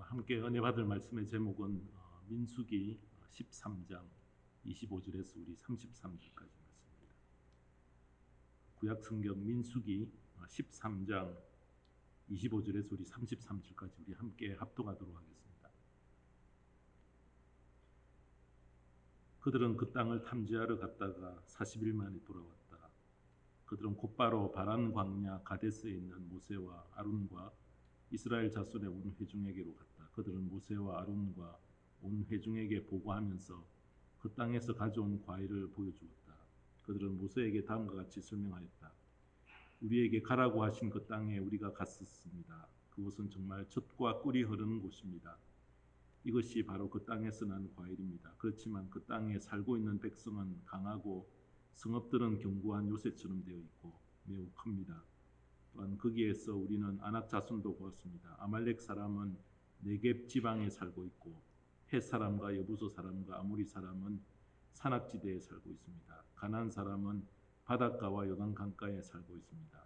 함께 은혜 받을 말씀의 제목은 민수기 13장 25절에서 우리 33절까지 말씀입니다. 구약 성경 민수기 13장 25절에서 우리 33절까지 우리 함께 합독하도록 하겠습니다. 그들은 그 땅을 탐지하러 갔다가 40일 만에 돌아왔다. 그들은 곧바로 바란 광야 가데스에 있는 모세와 아론과 이스라엘 자손의 온 회중에게로 갔다. 그들은 모세와 아론과 온 회중에게 보고하면서 그 땅에서 가져온 과일을 보여주었다. 그들은 모세에게 다음과 같이 설명하였다. 우리에게 가라고 하신 그 땅에 우리가 갔었습니다. 그곳은 정말 젖과 꿀이 흐르는 곳입니다. 이것이 바로 그 땅에서 난 과일입니다. 그렇지만 그 땅에 살고 있는 백성은 강하고 성읍들은 견고한 요새처럼 되어 있고 매우 큽니다. 또한 거기에서 우리는 아낙 자손도 보았습니다. 아말렉 사람은 네겝 지방에 살고 있고 헷 사람과 여부소 사람과 아모리 사람은 산악지대에 살고 있습니다. 가나안 사람은 바닷가와 요단 강가에 살고 있습니다.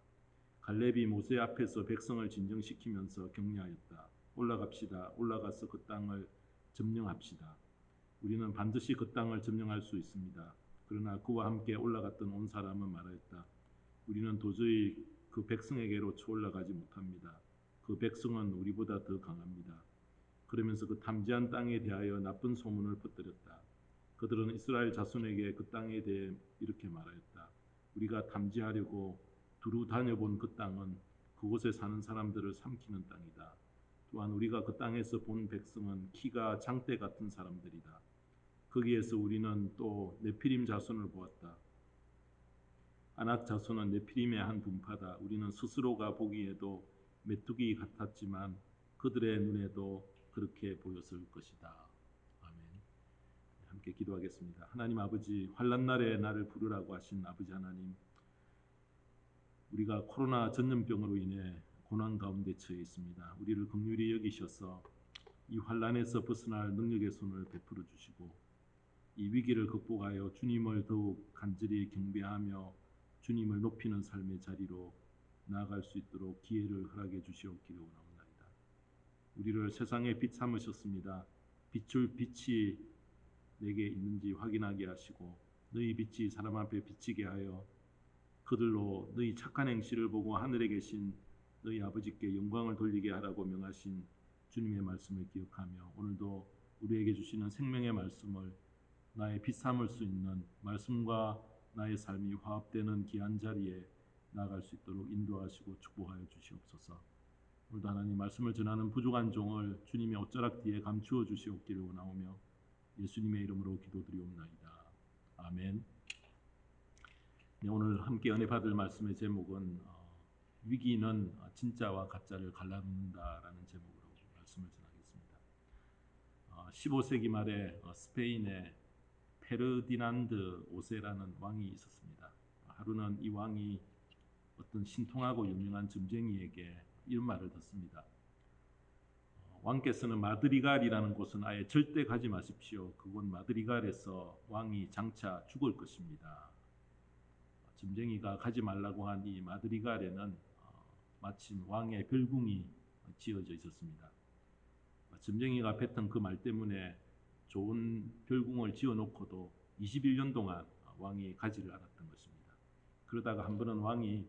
갈렙이 모세 앞에서 백성을 진정시키면서 격려하였다. 올라갑시다. 올라가서 그 땅을 점령합시다. 우리는 반드시 그 땅을 점령할 수 있습니다. 그러나 그와 함께 올라갔던 온 사람은 말하였다. 우리는 도저히 그 백성에게로 쳐올라가지 못합니다. 그 백성은 우리보다 더 강합니다. 그러면서 그 탐지한 땅에 대하여 나쁜 소문을 퍼뜨렸다. 그들은 이스라엘 자손에게 그 땅에 대해 이렇게 말하였다. 우리가 탐지하려고 두루 다녀본 그 땅은 그곳에 사는 사람들을 삼키는 땅이다. 또한 우리가 그 땅에서 본 백성은 키가 장대 같은 사람들이다. 거기에서 우리는 또 네피림 자손을 보았다. 아낙 자손은 네피림의 한 분파다. 우리는 스스로가 보기에도 메뚜기 같았지만 그들의 눈에도 그렇게 보였을 것이다. 아멘. 함께 기도하겠습니다. 하나님 아버지, 환난 날에 나를 부르라고 하신 아버지 하나님, 우리가 코로나 전염병으로 인해 고난 가운데 처해 있습니다. 우리를 긍휼히 여기셔서 이 환난에서 벗어날 능력의 손을 베풀어 주시고 이 위기를 극복하여 주님을 더욱 간절히 경배하며 주님을 높이는 삶의 자리로 나아갈 수 있도록 기회를 허락해 주시옵기를 원합니다. 우리를 세상의 빛 삼으셨습니다. 비출 빛이 내게 있는지 확인하게 하시고 너희 빛이 사람 앞에 비치게 하여 그들로 너희 착한 행실을 보고 하늘에 계신 너희 아버지께 영광을 돌리게 하라고 명하신 주님의 말씀을 기억하며 오늘도 우리에게 주시는 생명의 말씀을 나의 빛 삼을 수 있는 말씀과 나의 삶이 화합되는 귀한 자리에 나아갈 수 있도록 인도하시고 축복하여 주시옵소서. 오늘도 하나님 말씀을 전하는 부족한 종을 주님의 옷자락 뒤에 감추어 주시옵기를 원하오며 예수님의 이름으로 기도드리옵나이다. 아멘. 네, 오늘 함께 은혜 받을 말씀의 제목은 위기는 진짜와 가짜를 갈라놓는다라는 제목으로 말씀을 전하겠습니다. 15세기 말에 스페인의 페르디난드 5세라는 왕이 있었습니다. 하루는 이 왕이 어떤 신통하고 유명한 점쟁이에게 이런 말을 듣습니다. 왕께서는 마드리갈이라는 곳은 아예 절대 가지 마십시오. 그곳 마드리갈에서 왕이 장차 죽을 것입니다. 점쟁이가 가지 말라고 한 이 마드리갈에는 마침 왕의 별궁이 지어져 있었습니다. 점쟁이가 뱉은 그 말 때문에 좋은 별궁을 지어놓고도 21년 동안 왕이 가지를 않았던 것입니다. 그러다가 한 번은 왕이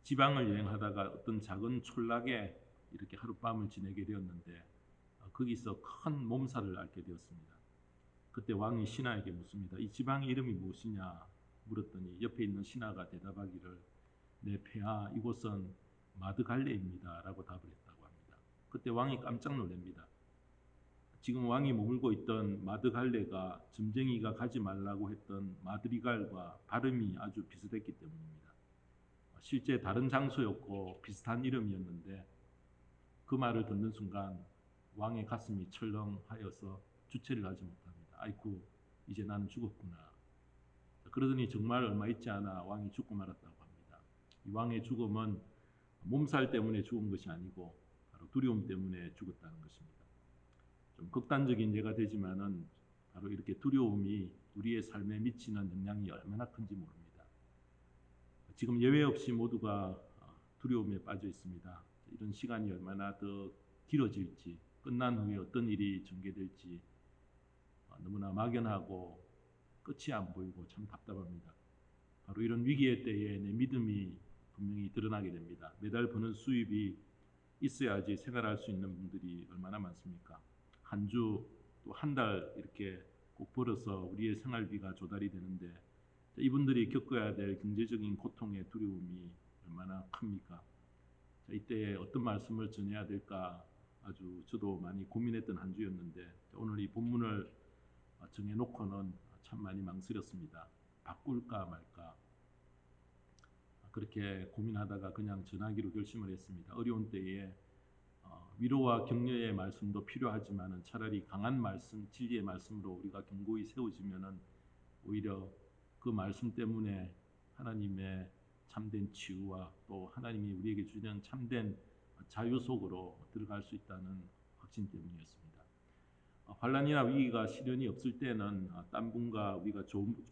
지방을 여행하다가 어떤 작은 촌락에 이렇게 하룻밤을 지내게 되었는데 거기서 큰 몸살을 앓게 되었습니다. 그때 왕이 신하에게 묻습니다. 이 지방의 이름이 무엇이냐 물었더니 옆에 있는 신하가 대답하기를 내 폐하 이곳은 마드갈레입니다 라고 답을 했다고 합니다. 그때 왕이 깜짝 놀랍니다. 지금 왕이 머물고 있던 마드갈레가 점쟁이가 가지 말라고 했던 마드리갈과 발음이 아주 비슷했기 때문입니다. 실제 다른 장소였고 비슷한 이름이었는데 그 말을 듣는 순간 왕의 가슴이 철렁하여서 주체를 하지 못합니다. 아이쿠 이제 나는 죽었구나. 그러더니 정말 얼마 있지 않아 왕이 죽고 말았다고 합니다. 이 왕의 죽음은 몸살 때문에 죽은 것이 아니고 바로 두려움 때문에 죽었다는 것입니다. 좀 극단적인 예가 되지만은 바로 이렇게 두려움이 우리의 삶에 미치는 영향이 얼마나 큰지 모릅니다. 지금 예외 없이 모두가 두려움에 빠져 있습니다. 이런 시간이 얼마나 더 길어질지, 끝난 후에 어떤 일이 전개될지 너무나 막연하고 끝이 안 보이고 참 답답합니다. 바로 이런 위기의 때에 내 믿음이 분명히 드러나게 됩니다. 매달 버는 수입이 있어야지 생활할 수 있는 분들이 얼마나 많습니까? 한 주 또 한 달 이렇게 꼭 벌어서 우리의 생활비가 조달이 되는데 이분들이 겪어야 될 경제적인 고통의 두려움이 얼마나 큽니까? 이때 어떤 말씀을 전해야 될까 아주 저도 많이 고민했던 한 주였는데 오늘 이 본문을 정해놓고는 참 많이 망설였습니다. 바꿀까 말까 그렇게 고민하다가 그냥 전하기로 결심을 했습니다. 어려운 때에 위로와 격려의 말씀도 필요하지만 차라리 강한 말씀, 진리의 말씀으로 우리가 견고히 세워지면은 오히려 그 말씀 때문에 하나님의 참된 치유와 또 하나님이 우리에게 주는 참된 자유 속으로 들어갈 수 있다는 확신 때문이었습니다. 환란이나 위기가 시련이 없을 때는 딴 분과 우리가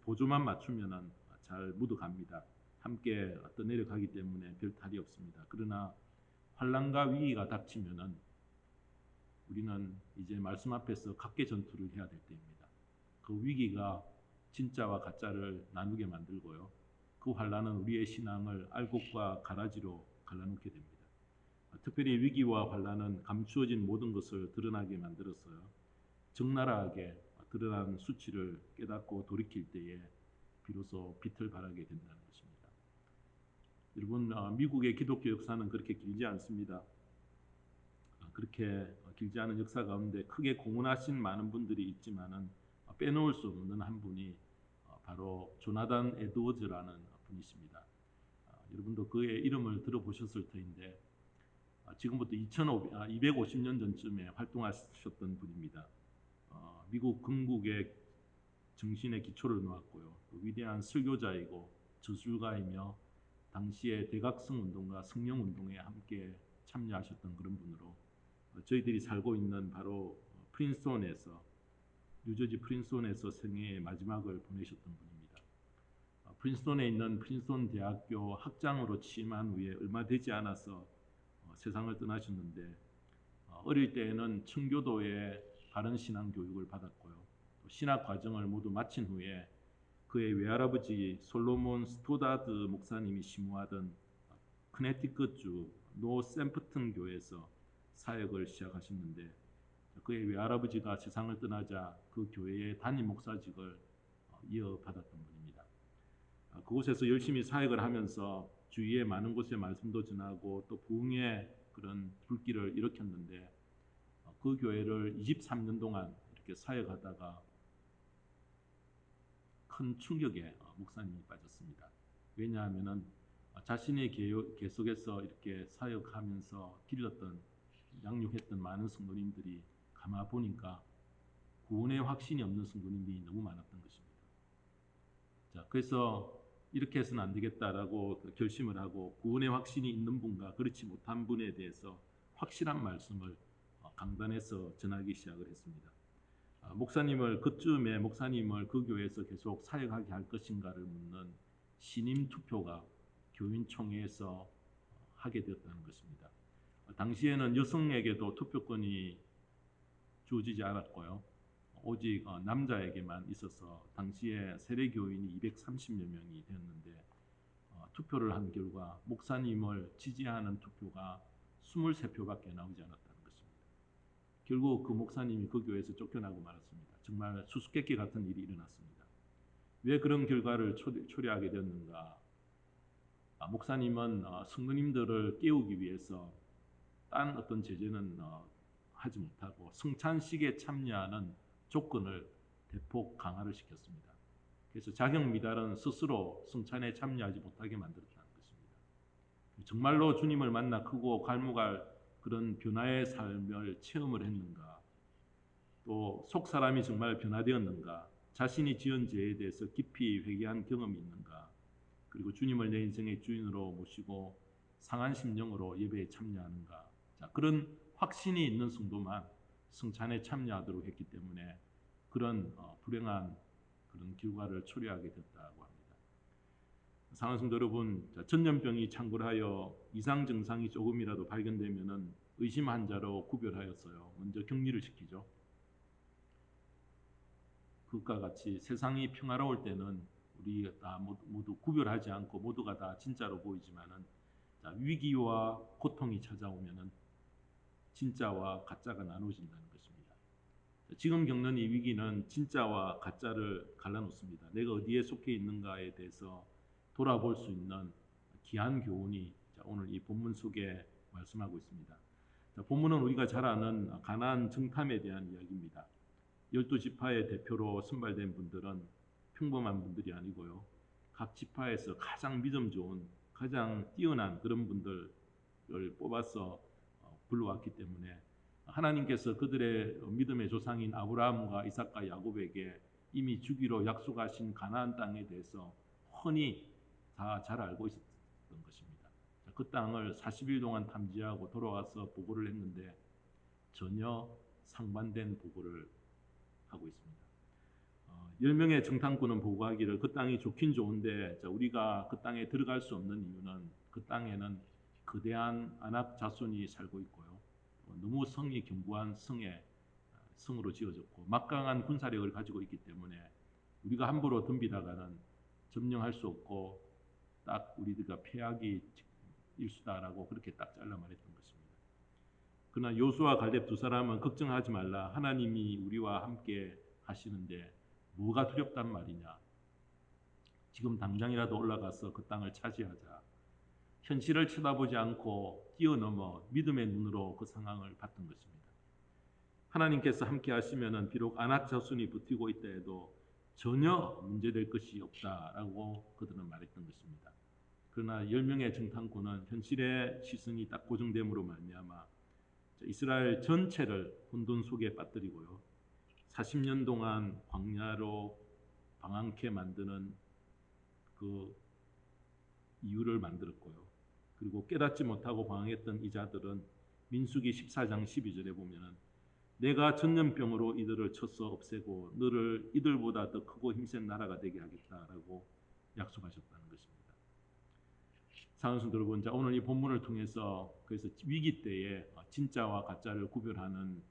보조만 맞추면은 잘 묻어갑니다. 함께 떠내려가기 때문에 별 탈이 없습니다. 그러나 환란과 위기가 닥치면은 우리는 이제 말씀 앞에서 각계 전투를 해야 될 때입니다. 그 위기가 진짜와 가짜를 나누게 만들고요. 그 환란은 우리의 신앙을 알곡과 가라지로 갈라놓게 됩니다. 특별히 위기와 환란은 감추어진 모든 것을 드러나게 만들었어요. 적나라하게 드러난 수치를 깨닫고 돌이킬 때에 비로소 빛을 발하게 된다는 것입니다. 여러분, 미국의 기독교 역사는 그렇게 길지 않습니다. 그렇게 길지 않은 역사 가운데 크게 공헌하신 많은 분들이 있지만은 빼놓을 수 없는 한 분이 바로 조나단 에드워즈라는 분이십니다. 여러분도 그의 이름을 들어보셨을 터인데 지금부터 250년 전쯤에 활동하셨던 분입니다. 미국 건국의 정신의 기초를 놓았고요. 위대한 설교자이고 저술가이며 당시의 대각성 운동과 성령 운동에 함께 참여하셨던 그런 분으로 저희들이 살고 있는 바로 프린스톤에서 뉴저지 프린스톤에서 생애의 마지막을 보내셨던 분입니다. 프린스톤에 있는 프린스톤 대학교 학장으로 취임한 후에 얼마 되지 않아서 세상을 떠나셨는데 어릴 때에는 청교도의 바른 신앙 교육을 받았고요. 또 신학 과정을 모두 마친 후에 그의 외할아버지 솔로몬 스토다드 목사님이 심우하던 커네티컷주 노샘프튼 교회에서 사역을 시작하셨는데 그의 외할아버지가 세상을 떠나자 그 교회의 담임 목사직을 이어받았던 분입니다. 그곳에서 열심히 사역을 하면서 주위에 많은 곳에 말씀도 전하고 또 부흥의 그런 불길을 일으켰는데 그 교회를 23년 동안 이렇게 사역하다가 큰 충격에 목사님이 빠졌습니다. 왜냐하면은 자신의 계속해서 이렇게 사역하면서 길렀던 양육했던 많은 성도님들이 가만 보니까 구원의 확신이 없는 성도님들이 너무 많았던 것입니다. 자, 그래서 이렇게 해서는 안 되겠다라고 결심을 하고 구원의 확신이 있는 분과 그렇지 못한 분에 대해서 확실한 말씀을 강단에서 전하기 시작을 했습니다. 목사님을 그쯤에 목사님을 그 교회에서 계속 사역하게 할 것인가를 묻는 신임 투표가 교인총회에서 하게 되었다는 것입니다. 당시에는 여성에게도 투표권이 주어지지 않았고요. 오직 남자에게만 있어서 당시에 세례 교인이 230여 명이 되었는데 투표를 한 결과 목사님을 지지하는 투표가 23표밖에 나오지 않았다는 것입니다. 결국 그 목사님이 그 교회에서 쫓겨나고 말았습니다. 정말 수수께끼 같은 일이 일어났습니다. 왜 그런 결과를 초래하게 되었는가? 목사님은 성도님들을 깨우기 위해서 딴 어떤 제재는 하지 못하고 성찬식에 참여하는 조건을 대폭 강화를 시켰습니다. 그래서 자격 미달은 스스로 성찬에 참여하지 못하게 만들었다는 것입니다. 정말로 주님을 만나 크고 갈무갈 그런 변화의 삶을 체험을 했는가? 또 속 사람이 정말 변화되었는가? 자신이 지은 죄에 대해서 깊이 회개한 경험이 있는가? 그리고 주님을 내 인생의 주인으로 모시고 상한 심령으로 예배에 참여하는가? 자, 그런 확신이 있는 성도만 성찬에 참여하도록 했기 때문에 그런 불행한 그런 결과를 초래하게 됐다고 합니다. 사랑하는 성도 여러분, 전염병이 창궐하여 이상 증상이 조금이라도 발견되면은 의심 환자로 구별하였어요. 먼저 격리를 시키죠. 그것과 같이 세상이 평화로울 때는 우리 다 모두 구별하지 않고 모두가 다 진짜로 보이지만은 위기와 고통이 찾아오면은 진짜와 가짜가 나눠진다는 것입니다. 지금 겪는 이 위기는 진짜와 가짜를 갈라놓습니다. 내가 어디에 속해 있는가에 대해서 돌아볼 수 있는 귀한 교훈이 오늘 이 본문 속에 말씀하고 있습니다. 본문은 우리가 잘 아는 가나안 정탐에 대한 이야기입니다. 12지파의 대표로 선발된 분들은 평범한 분들이 아니고요. 각 지파에서 가장 믿음 좋은, 가장 뛰어난 그런 분들을 뽑아서 불러왔기 때문에 하나님께서 그들의 믿음의 조상인 아브라함과 이삭과 야곱에게 이미 주기로 약속하신 가나안 땅에 대해서 훤히 다 잘 알고 있었던 것입니다. 그 땅을 40일 동안 탐지하고 돌아와서 보고를 했는데 전혀 상반된 보고를 하고 있습니다. 10명의 정탐꾼은 보고하기를 그 땅이 좋긴 좋은데 우리가 그 땅에 들어갈 수 없는 이유는 그 땅에는 거대한 아낙 자손이 살고 있고요. 너무 성이 견고한 성으로 지어졌고 막강한 군사력을 가지고 있기 때문에 우리가 함부로 덤비다가는 점령할 수 없고 딱 우리가 패하기 일수다라고 그렇게 딱 잘라 말했던 것입니다. 그러나 요수와 갈렙 두 사람은 걱정하지 말라. 하나님이 우리와 함께 하시는데 뭐가 두렵단 말이냐. 지금 당장이라도 올라가서 그 땅을 차지하자. 현실을 쳐다보지 않고 뛰어넘어 믿음의 눈으로 그 상황을 봤던 것입니다. 하나님께서 함께 하시면은 비록 아낙 자손이 버티고 있다 해도 전혀 문제될 것이 없다라고 그들은 말했던 것입니다. 그러나 10명의 정탐꾼은 현실의 시선이 딱 고정됨으로 말미암아 이스라엘 전체를 혼돈 속에 빠뜨리고요. 40년 동안 광야로 방황케 만드는 그 이유를 만들었고요. 그리고 깨닫지 못하고 방황했던 이자들은 민수기 14장 12절에 보면은 내가 전염병으로 이들을 쳐서 없애고 너를 이들보다 더 크고 힘센 나라가 되게 하겠다라고 약속하셨다는 것입니다. 사랑하는 성도 여러분, 오늘 이 본문을 통해서 그래서 위기 때에 진짜와 가짜를 구별하는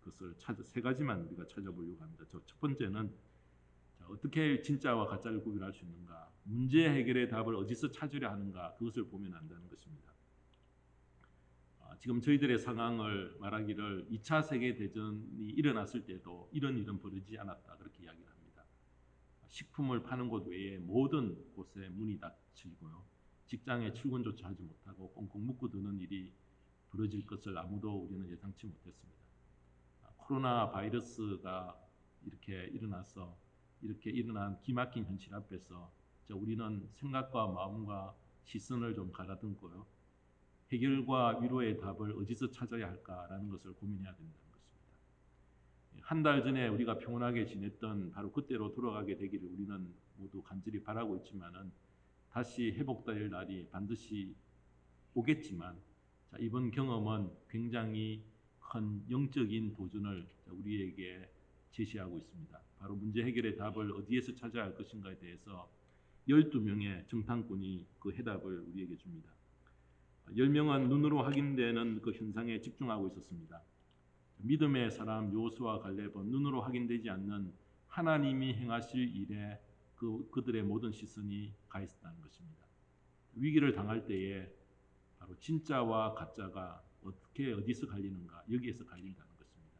것을 세 가지만 우리가 찾아보려고 합니다. 첫 번째는 어떻게 진짜와 가짜를 구별할 수 있는가? 문제 해결의 답을 어디서 찾으려 하는가? 그것을 보면 안다는 것입니다. 지금 저희들의 상황을 말하기를 2차 세계대전이 일어났을 때도 이런 일은 벌어지지 않았다. 그렇게 이야기를 합니다. 식품을 파는 곳 외에 모든 곳에 문이 닫히고요. 직장에 출근조차 하지 못하고 꽁꽁 묶어두는 일이 벌어질 것을 아무도 우리는 예상치 못했습니다. 코로나 바이러스가 이렇게 일어나서 이렇게 일어난 기막힌 현실 앞에서 우리는 생각과 마음과 시선을 좀 가다듬고요. 해결과 위로의 답을 어디서 찾아야 할까라는 것을 고민해야 된다는 것입니다. 한 달 전에 우리가 평온하게 지냈던 바로 그때로 돌아가게 되기를 우리는 모두 간절히 바라고 있지만은 다시 회복될 날이 반드시 오겠지만 이번 경험은 굉장히 큰 영적인 도전을 우리에게 제시하고 있습니다. 바로 문제 해결의 답을 어디에서 찾아야 할 것인가에 대해서 12명의 정탐꾼이 그 해답을 우리에게 줍니다. 10명은 눈으로 확인되는 그 현상에 집중하고 있었습니다. 믿음의 사람 요수와 갈렙은 눈으로 확인되지 않는 하나님이 행하실 일에 그들의 모든 시선이 가 있었다는 것입니다. 위기를 당할 때에 바로 진짜와 가짜가 어떻게 어디서 갈리는가, 여기에서 갈린다는 것입니다.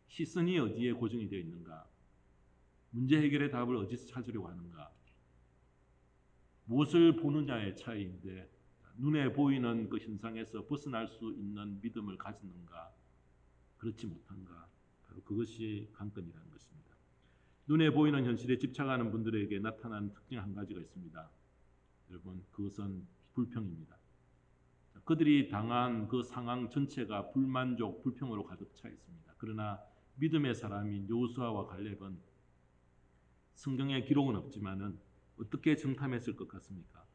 시선이 어디에 고정이 되어 있는가, 문제 해결의 답을 어디서 찾으려고 하는가, 무엇을 보느냐의 차이인데 눈에 보이는 그 현상에서 벗어날 수 있는 믿음을 가졌는가, 그렇지 못한가, 바로 그것이 관건이라는 것입니다. 눈에 보이는 현실에 집착하는 분들에게 나타나는 특징 한 가지가 있습니다. 여러분, 그것은 불평입니다. 그들이 당한 그 상황 전체가 불만족, 불평으로 가득 차 있습니다. 그러나 믿음의 사람인 여호수아와 갈렙은 성경에 기록은 없지만은 어떻게 정탐했을 것 같습니까?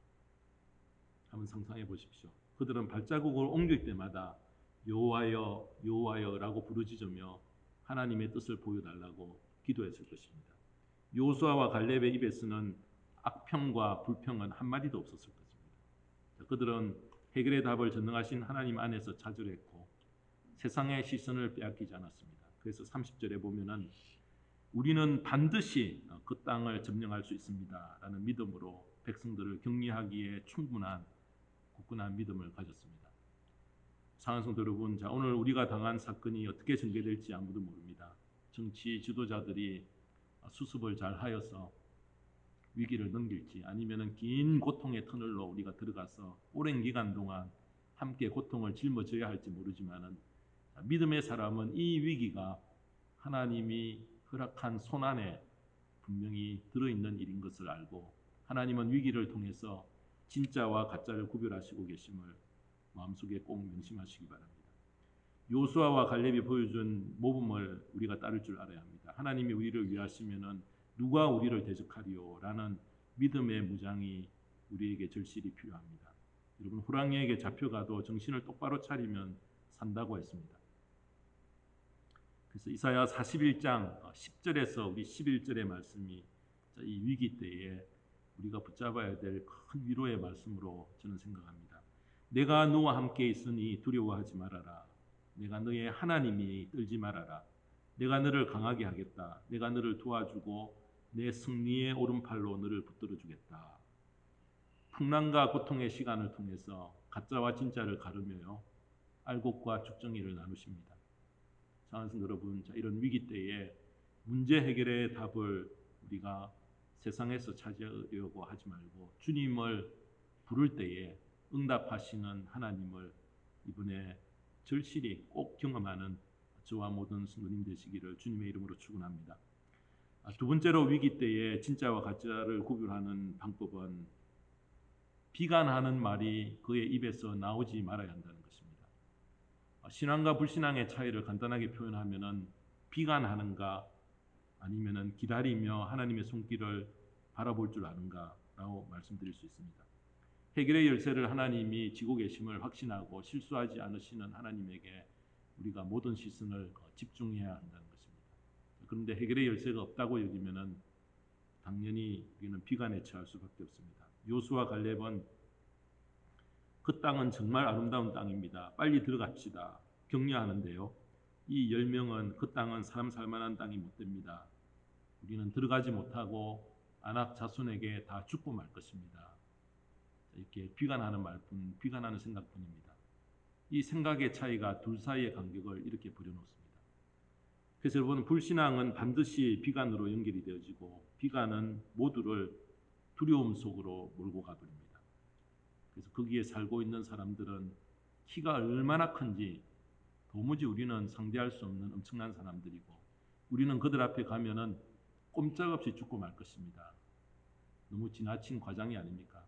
한번 상상해 보십시오. 그들은 발자국을 옮길 때마다 여호와여, 여호와여라고 부르짖으며 하나님의 뜻을 보여달라고 기도했을 것입니다. 여호수아와 갈렙의 입에서는 악평과 불평은 한마디도 없었을 것입니다. 그들은 해결의 답을 전능하신 하나님 안에서 찾으랬고 세상의 시선을 빼앗기지 않았습니다. 그래서 30절에 보면은 우리는 반드시 그 땅을 점령할 수 있습니다 라는 믿음으로 백성들을 격려하기에 충분한 굳건한 믿음을 가졌습니다. 사랑하는 성도 여러분, 자, 오늘 우리가 당한 사건이 어떻게 전개될지 아무도 모릅니다. 정치 지도자들이 수습을 잘 하여서 위기를 넘길지 아니면 긴 고통의 터널로 우리가 들어가서 오랜 기간 동안 함께 고통을 짊어져야 할지 모르지만 믿음의 사람은 이 위기가 하나님이 허락한 손안에 분명히 들어있는 일인 것을 알고 하나님은 위기를 통해서 진짜와 가짜를 구별하시고 계심을 마음속에 꼭 명심하시기 바랍니다. 요수아와 갈렙이 보여준 모범을 우리가 따를 줄 알아야 합니다. 하나님이 우리를 위하시면은 누가 우리를 대적하리요? 라는 믿음의 무장이 우리에게 절실히 필요합니다. 여러분, 호랑이에게 잡혀가도 정신을 똑바로 차리면 산다고 했습니다. 그래서 이사야 41장 10절에서 우리 11절의 말씀이 이 위기 때에 우리가 붙잡아야 될 큰 위로의 말씀으로 저는 생각합니다. 내가 너와 함께 있으니 두려워하지 말아라. 내가 너의 하나님이 떨지 말아라. 내가 너를 강하게 하겠다. 내가 너를 도와주고 내 승리의 오른팔로 너를 붙들어 주겠다. 풍랑과 고통의 시간을 통해서 가짜와 진짜를 가르며요. 알곡과 죽정이를 나누십니다. 사랑하는 여러분, 이런 위기 때에 문제 해결의 답을 우리가 세상에서 찾으려고 하지 말고 주님을 부를 때에 응답하시는 하나님을 이번에 절실히 꼭 경험하는 저와 모든 성도님 되시기를 주님의 이름으로 축원합니다. 두 번째로 위기 때에 진짜와 가짜를 구별하는 방법은 비관하는 말이 그의 입에서 나오지 말아야 한다는 것입니다. 신앙과 불신앙의 차이를 간단하게 표현하면은 비관하는가 아니면은 기다리며 하나님의 손길을 바라볼 줄 아는가라고 말씀드릴 수 있습니다. 해결의 열쇠를 하나님이 쥐고 계심을 확신하고 실수하지 않으시는 하나님에게 우리가 모든 시선을 집중해야 한다는 것입니다. 그런데 해결의 열쇠가 없다고 여기면은 당연히 우리는 비관에 처할 수밖에 없습니다. 요수와 갈렙은 그 땅은 정말 아름다운 땅입니다. 빨리 들어갑시다. 격려하는데요. 이 10명은 그 땅은 사람 살만한 땅이 못 됩니다. 우리는 들어가지 못하고 아낙 자손에게 다 죽고 말 것입니다. 이렇게 비관하는 말뿐, 비관하는 생각뿐입니다. 이 생각의 차이가 둘 사이의 간격을 이렇게 벌여놓습니다. 그래서 여러분, 불신앙은 반드시 비관으로 연결이 되어지고 비관은 모두를 두려움 속으로 몰고 가버립니다. 그래서 거기에 살고 있는 사람들은 키가 얼마나 큰지 도무지 우리는 상대할 수 없는 엄청난 사람들이고 우리는 그들 앞에 가면은 꼼짝없이 죽고 말 것입니다. 너무 지나친 과장이 아닙니까?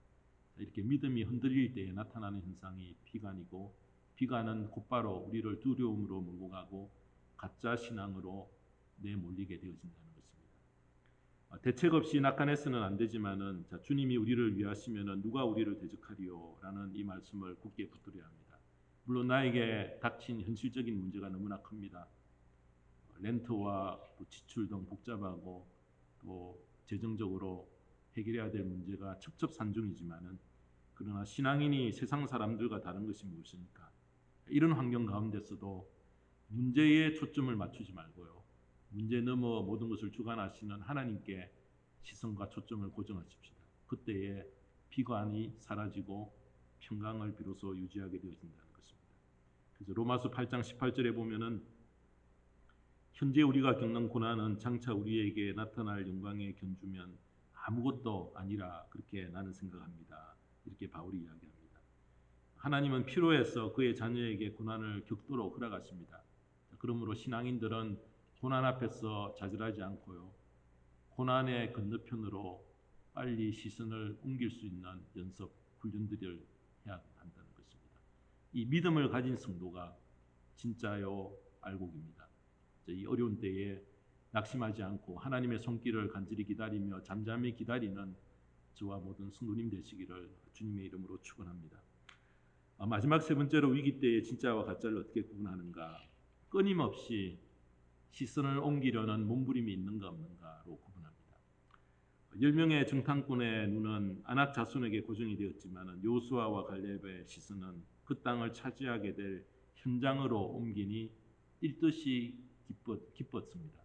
이렇게 믿음이 흔들릴 때에 나타나는 현상이 비관이고 비관은 곧바로 우리를 두려움으로 몰고 가고 가짜 신앙으로 내몰리게 되어진다는 것입니다. 대책 없이 낙관해서는 안 되지만은 주님이 우리를 위하시면은 누가 우리를 대적하리요? 라는 이 말씀을 굳게 붙들어야 합니다. 물론 나에게 닥친 현실적인 문제가 너무나 큽니다. 렌트와 지출 등 복잡하고 또 재정적으로 해결해야 될 문제가 첩첩산중이지만은 그러나 신앙인이 세상 사람들과 다른 것이 무엇입니까? 이런 환경 가운데서도 문제에 초점을 맞추지 말고요. 문제 넘어 모든 것을 주관하시는 하나님께 시선과 초점을 고정하십시다. 그때에 비관이 사라지고 평강을 비로소 유지하게 되어진다는 것입니다. 그래서 로마서 8장 18절에 보면은 현재 우리가 겪는 고난은 장차 우리에게 나타날 영광에 견주면 아무것도 아니라 그렇게 나는 생각합니다. 이렇게 바울이 이야기합니다. 하나님은 필요해서 그의 자녀에게 고난을 겪도록 허락하십니다. 그러므로 신앙인들은 고난 앞에서 좌절하지 않고요. 고난의 건너편으로 빨리 시선을 옮길 수 있는 연습, 훈련들을 해야 한다는 것입니다. 이 믿음을 가진 성도가 진짜요 알곡입니다. 이 어려운 때에 낙심하지 않고 하나님의 손길을 간절히 기다리며 잠잠히 기다리는 저와 모든 성도님 되시기를 주님의 이름으로 축원합니다. 마지막 세 번째로 위기 때에 진짜와 가짜를 어떻게 구분하는가? 끊임없이 시선을 옮기려는 몸부림이 있는가 없는가로 구분합니다. 10명의 정탐꾼의 눈은 아낙 자손에게 고정이 되었지만 요수아와 갈렙의 시선은 그 땅을 차지하게 될 현장으로 옮기니 뛸 듯이 기뻤습니다.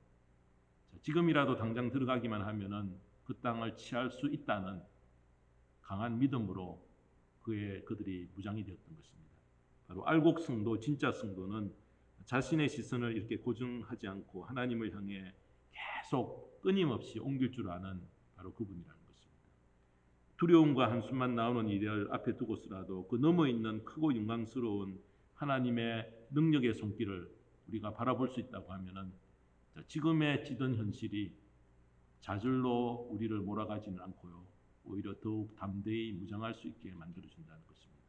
지금이라도 당장 들어가기만 하면은 그 땅을 취할 수 있다는 강한 믿음으로 그들이 무장이 되었던 것입니다. 바로 알곡성도, 진짜 성도는 자신의 시선을 이렇게 고정하지 않고 하나님을 향해 계속 끊임없이 옮길 줄 아는 바로 그분이라는 것입니다. 두려움과 한숨만 나오는 일을 앞에 두고서라도 그 넘어 있는 크고 영광스러운 하나님의 능력의 손길을 우리가 바라볼 수 있다고 하면은 지금의 찌든 현실이 좌절로 우리를 몰아가지는 않고요. 오히려 더욱 담대히 무장할 수 있게 만들어준다는 것입니다.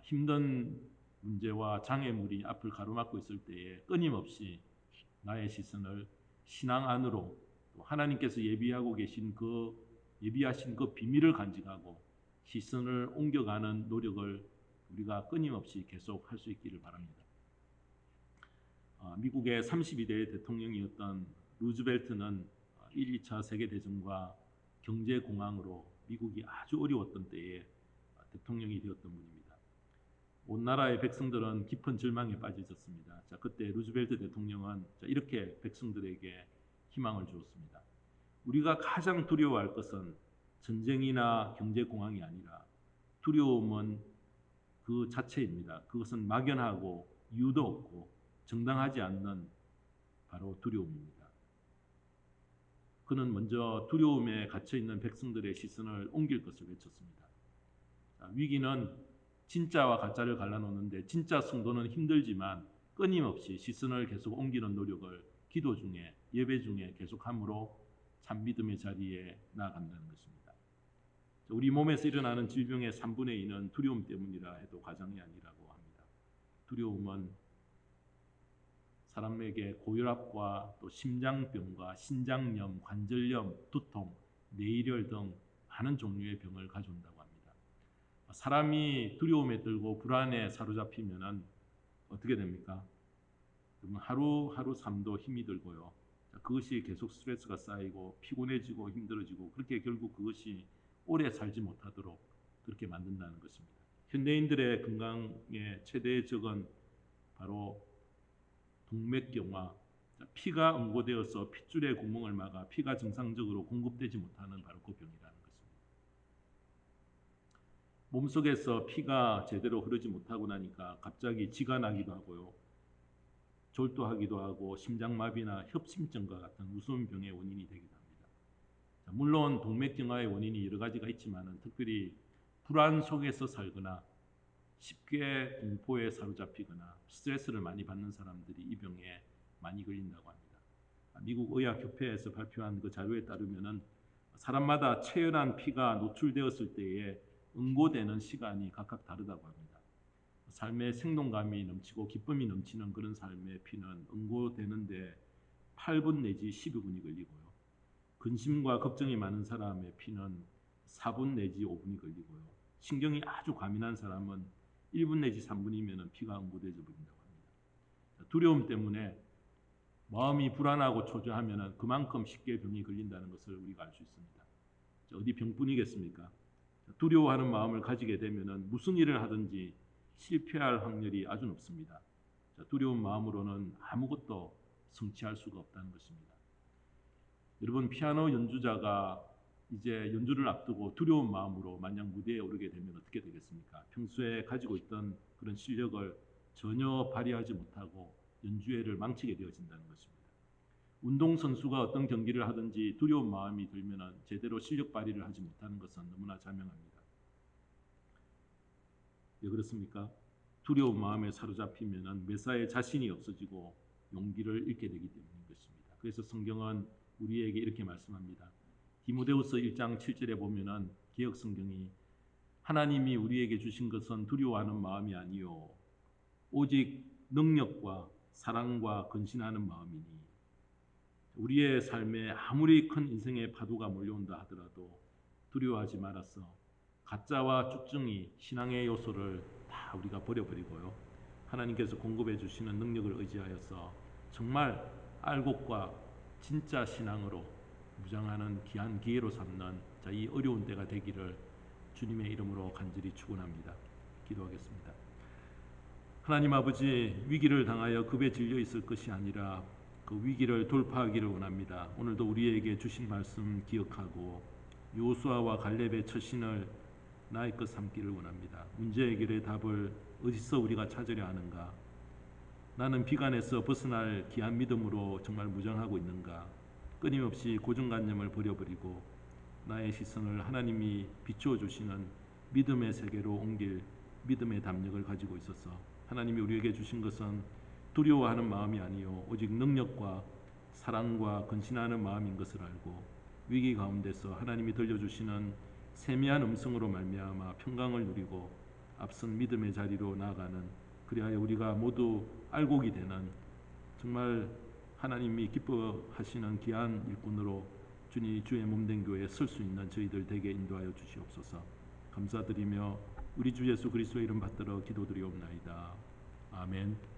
힘든 문제와 장애물이 앞을 가로막고 있을 때에 끊임없이 나의 시선을 신앙 안으로 또 하나님께서 예비하신 그 비밀을 간직하고 시선을 옮겨가는 노력을 우리가 끊임없이 계속 할 수 있기를 바랍니다. 미국의 32대 대통령이었던 루즈벨트는 1, 2차 세계대전과 경제공황으로 미국이 아주 어려웠던 때에 대통령이 되었던 분입니다. 온 나라의 백성들은 깊은 절망에 빠져 있었습니다. 그때 루즈벨트 대통령은 이렇게 백성들에게 희망을 주었습니다. 우리가 가장 두려워할 것은 전쟁이나 경제공황이 아니라 두려움은 그 자체입니다. 그것은 막연하고 이유도 없고 정당하지 않는 바로 두려움입니다. 그는 먼저 두려움에 갇혀있는 백성들의 시선을 옮길 것을 외쳤습니다. 위기는 진짜와 가짜를 갈라놓는데 진짜 성도는 힘들지만 끊임없이 시선을 계속 옮기는 노력을 기도 중에 예배 중에 계속함으로 참 믿음의 자리에 나아간다는 것입니다. 우리 몸에서 일어나는 질병의 3분의 2는 두려움 때문이라 해도 과장이 아니라고 합니다. 두려움은 사람에게 고혈압과 또 심장병과 신장염, 관절염, 두통, 뇌혈혈 등 많은 종류의 병을 가져온다고 합니다. 사람이 두려움에 떨고 불안에 사로잡히면 어떻게 됩니까? 하루하루 삶도 힘이 들고요. 그것이 계속 스트레스가 쌓이고 피곤해지고 힘들어지고 그렇게 결국 그것이 오래 살지 못하도록 그렇게 만든다는 것입니다. 현대인들의 건강의 최대의 적은 바로 동맥경화, 피가 응고되어서 핏줄의 구멍을 막아 피가 정상적으로 공급되지 못하는 바로 그 병이라는 것입니다. 몸속에서 피가 제대로 흐르지 못하고 나니까 갑자기 쥐가 나기도 하고요. 졸도하기도 하고 심장마비나 협심증과 같은 무서운 병의 원인이 되기도 합니다. 물론 동맥경화의 원인이 여러 가지가 있지만 특별히 불안 속에서 살거나 쉽게 공포에 사로잡히거나 스트레스를 많이 받는 사람들이 이 병에 많이 걸린다고 합니다. 미국 의학협회에서 발표한 그 자료에 따르면은 사람마다 체열한 피가 노출되었을 때에 응고되는 시간이 각각 다르다고 합니다. 삶의 생동감이 넘치고 기쁨이 넘치는 그런 삶의 피는 응고되는데 8분 내지 12분이 걸리고요. 근심과 걱정이 많은 사람의 피는 4분 내지 5분이 걸리고요. 신경이 아주 과민한 사람은 1분 내지 3분이면 피가 응고되어 버린다고 합니다. 두려움 때문에 마음이 불안하고 초조하면 그만큼 쉽게 병이 걸린다는 것을 우리가 알 수 있습니다. 어디 병뿐이겠습니까? 두려워하는 마음을 가지게 되면 무슨 일을 하든지 실패할 확률이 아주 높습니다. 두려운 마음으로는 아무것도 성취할 수가 없다는 것입니다. 여러분, 피아노 연주자가 이제 연주를 앞두고 두려운 마음으로 만약 무대에 오르게 되면 어떻게 되겠습니까? 평소에 가지고 있던 그런 실력을 전혀 발휘하지 못하고 연주회를 망치게 되어진다는 것입니다. 운동선수가 어떤 경기를 하든지 두려운 마음이 들면 제대로 실력 발휘를 하지 못하는 것은 너무나 자명합니다. 왜 그렇습니까? 두려운 마음에 사로잡히면 매사에 자신이 없어지고 용기를 잃게 되기 때문인 것입니다. 그래서 성경은 우리에게 이렇게 말씀합니다. 디모데후서 1장 7절에 보면은 개역 성경이 하나님이 우리에게 주신 것은 두려워하는 마음이 아니요 오직 능력과 사랑과 근신하는 마음이니 우리의 삶에 아무리 큰 인생의 파도가 몰려온다 하더라도 두려워하지 말아서 가짜와 쭉증이 신앙의 요소를 다 우리가 버려버리고요. 하나님께서 공급해 주시는 능력을 의지하여서 정말 알곡과 진짜 신앙으로 무장하는 귀한 기회로 삼는 이 어려운 때가 되기를 주님의 이름으로 간절히 축원합니다. 기도하겠습니다. 하나님 아버지, 위기를 당하여 급에 질려 있을 것이 아니라 그 위기를 돌파하기를 원합니다. 오늘도 우리에게 주신 말씀 기억하고 요수아와 갈렙의 처신을 나의 것 삼기를 원합니다. 문제 해결의 답을 어디서 우리가 찾으려 하는가? 나는 비관에서 벗어날 귀한 믿음으로 정말 무장하고 있는가? 끊임없이 고정관념을 버려버리고 나의 시선을 하나님이 비추어 주시는 믿음의 세계로 옮길 믿음의 담력을 가지고 있어서 하나님이 우리에게 주신 것은 두려워하는 마음이 아니요 오직 능력과 사랑과 근신하는 마음인 것을 알고 위기 가운데서 하나님이 들려주시는 세미한 음성으로 말미암아 평강을 누리고 앞선 믿음의 자리로 나아가는, 그리하여 우리가 모두 알곡이 되는 정말 하나님이 기뻐하시는 귀한 일꾼으로 주의 몸된 교회에 설 수 있는 저희들 되게 인도하여 주시옵소서. 감사드리며 우리 주 예수 그리스도의 이름 받들어 기도드리옵나이다. 아멘.